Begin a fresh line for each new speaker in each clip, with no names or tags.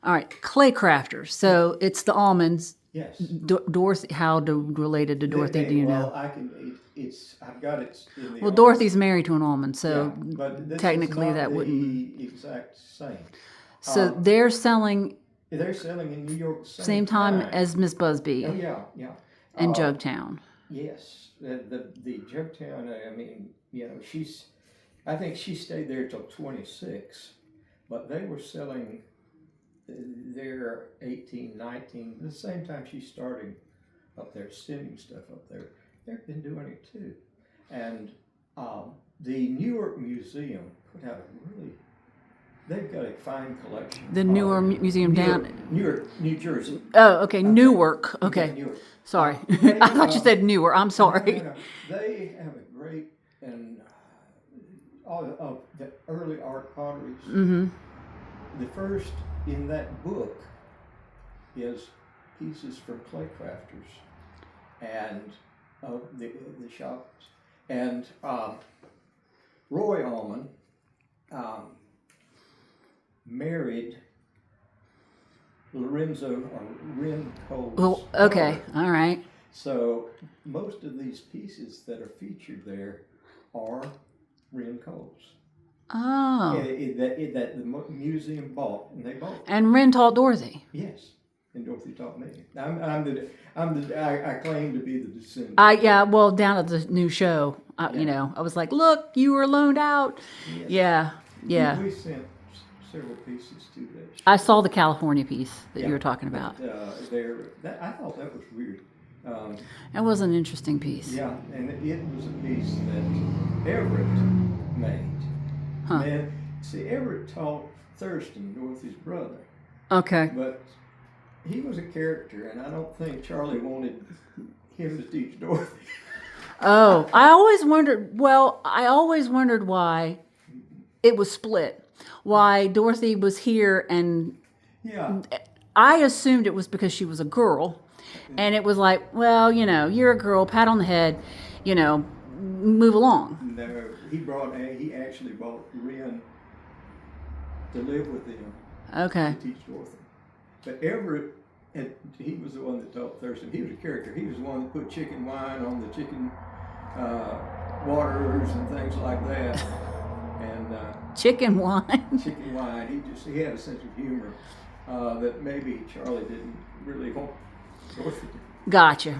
All right, clay crafters. So it's the almonds.
Yes.
Dorothy, how related to Dorothy do you know?
Well, I can. I've got it in the.
Well, Dorothy's married to an almond,
Yeah,
so
but this
technically
is not
that
the
wouldn't.
exact same.
So they're selling
They're selling in New York
same time as Miss Busby
Oh yeah, yeah.
in Jugtown.
Yes, the Jugtown. I mean, she's. I think she stayed there till 26, but they were selling. They're 18, 19. The same time she's starting up there, sending stuff up there. They've been doing it too, and the Newark Museum put out a really. They've got a fine collection.
The Newer Museum down.
Newark, New Jersey.
Oh, okay, Newark.
Yeah,
Okay,
Newark.
sorry.
They,
I thought you said Newer. I'm sorry.
No. They have a great and all of the early art potteries.
Mm-hmm.
The first in that book is pieces from clay crafters and of the shops. And Roy Allman married Lorenzo or Ren Cole's
Well, okay,
daughter.
all right.
So most of these pieces that are featured there are Ren Cole's.
Oh.
That the museum bought, and they bought.
And Ren taught Dorothy.
Yes, and Dorothy taught me. I claim to be the descendant.
Well, down at the new show, I was like, look, you were loaned out.
Yes.
Yeah.
We sent several pieces to that.
I saw the California piece that you were talking about.
I thought that was weird.
That was an interesting piece.
Yeah, and it was a piece that Everett made.
Huh.
And see, Everett taught Thurston, Dorothy's brother,
Okay.
but he was a character, and I don't think Charlie wanted him to teach Dorothy.
Oh, I always wondered why it was split. Why Dorothy was here, and
Yeah.
I assumed it was because she was a girl. And it was like, well, you're a girl, pat on the head, move along.
No, he actually brought Ren to live with him
Okay.
to teach Dorothy. But Everett, he was the one that taught Thurston. He was a character. He was the one that put chicken wine on the chicken waters and things like that. And
Chicken wine.
chicken wine. He had a sense of humor that maybe Charlie didn't really want Dorothy.
Gotcha.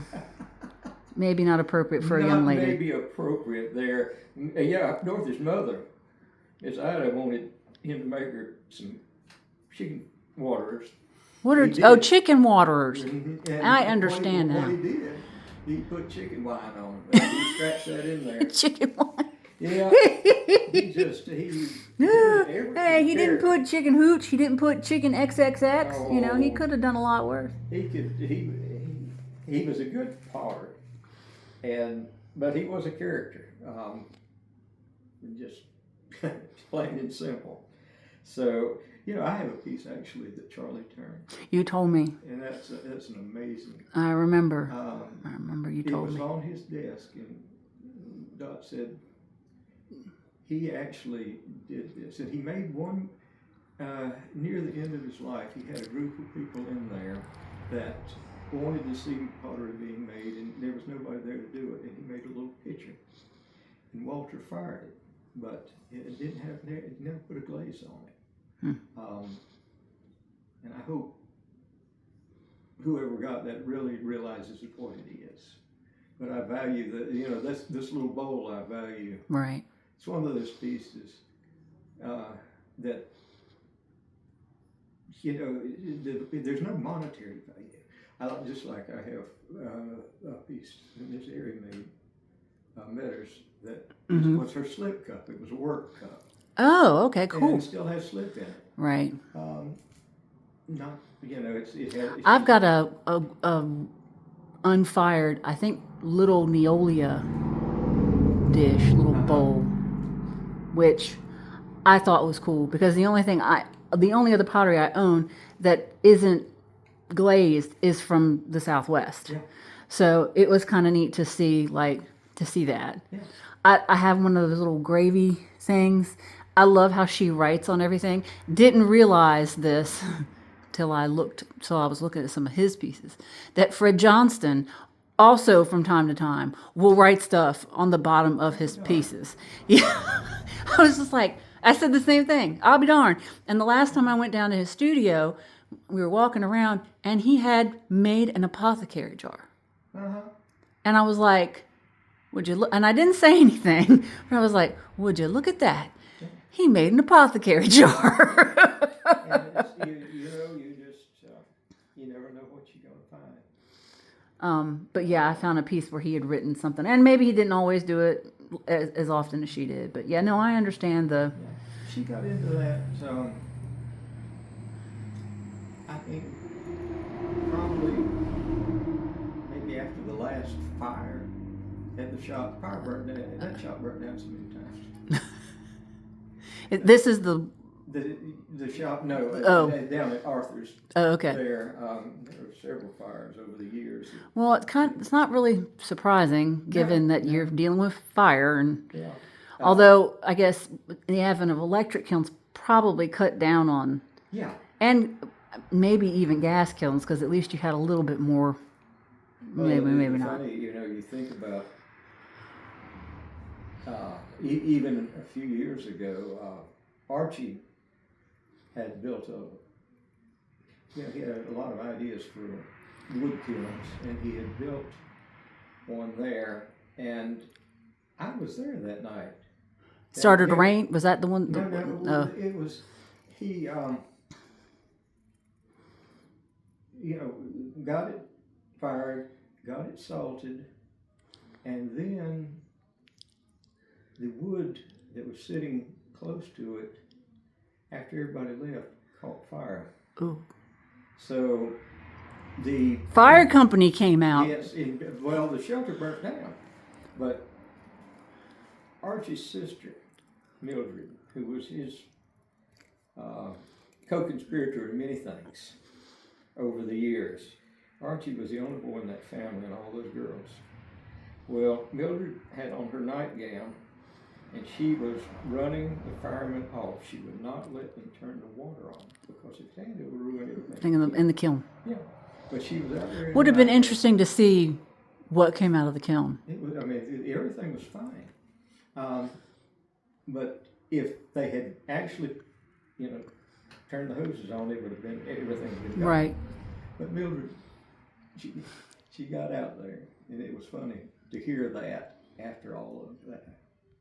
Maybe not appropriate for a young lady.
Maybe appropriate there. Yeah, Dorothy's mother, I'd wanted him to make her some chicken waters.
Chicken waterers.
And
I understand
what
now.
he did, he put chicken wine on it. He scratched that in there.
Chicken wine.
Yeah. He
Hey, he didn't put chicken hooch. He didn't put chicken XXX.
Oh.
He could have done a lot worse.
He was a good potter, but he was a character. Just plain and simple. So I have a piece actually that Charlie turned,
You told me.
and that's an amazing.
I remember.
I
remember you told me.
It was on his desk, and Dot said he actually did this, and he made one near the end of his life. He had a group of people in there that wanted to see pottery being made, and there was nobody there to do it, and he made a little picture, and Walter fired it, but it never put a glaze on it. And I hope whoever got that really realizes what it is. But I value this little bowl. I value.
Right.
It's one of those pieces that there's no monetary value. Just like I have a piece in this area made Metters that was her slip cup. It was a work cup.
Oh, okay,
And
cool.
it still has slip in it.
Right.
I've
got a unfired, I think, little Neolia dish, little bowl, which I thought was cool because the only other pottery I own that isn't glazed is from the Southwest.
Yeah.
So it was kind of neat to see that.
Yeah.
I have one of those little gravy things. I love how she writes on everything. Didn't realize this till I was looking at some of his pieces, that Fred Johnston also from time to time will write stuff on the bottom of his pieces. Yeah. I was just like, I said the same thing. I'll be darned. And the last time I went down to his studio, we were walking around and he had made an apothecary jar.
Uh-huh.
And I was like, would you look? And I didn't say anything, but I was like, would you look at that? He made an apothecary jar.
And it's, you just, you never know what you're going to find.
But yeah, I found a piece where he had written something, and maybe he didn't always do it as often as she did. But yeah, no, I understand the.
Yeah. She got into that, I think, probably maybe after the last fire at the shop. Fire burned down. That shop burned down so many times.
This is the.
The shop, no, down at Arthur's.
Oh, okay.
There were several fires over the years.
Well, it's not really surprising given that you're dealing with fire, and
Yeah.
although I guess the advent of electric kilns probably cut down on,
Yeah.
and maybe even gas kilns, because at least you had a little bit more. Maybe
It's
not.
funny, you think about even a few years ago, Archie had built he had a lot of ideas for wood kilns, and he had built one there, and I was there that night.
Started to rain. Was that the one?
No, it was, he, got it fired, got it salted, and then the wood that was sitting close to it, after everybody left, caught fire.
Ooh.
So the
Fire company came out.
Yes, the shelter burnt down, but Archie's sister, Mildred, who was his co-conspirator in many things over the years, Archie was the only boy in that family and all those girls. Well, Mildred had on her nightgown, and she was running the firemen off. She would not let them turn the water on, because if they did, it would ruin everything.
In the kiln.
Yeah, but she was out there.
Would have been interesting to see what came out of the kiln.
It was, everything was fine. But if they had actually, turned the hoses on, it would have been, everything would have been gone.
Right.
But Mildred, she got out there, and it was funny to hear that after all of that.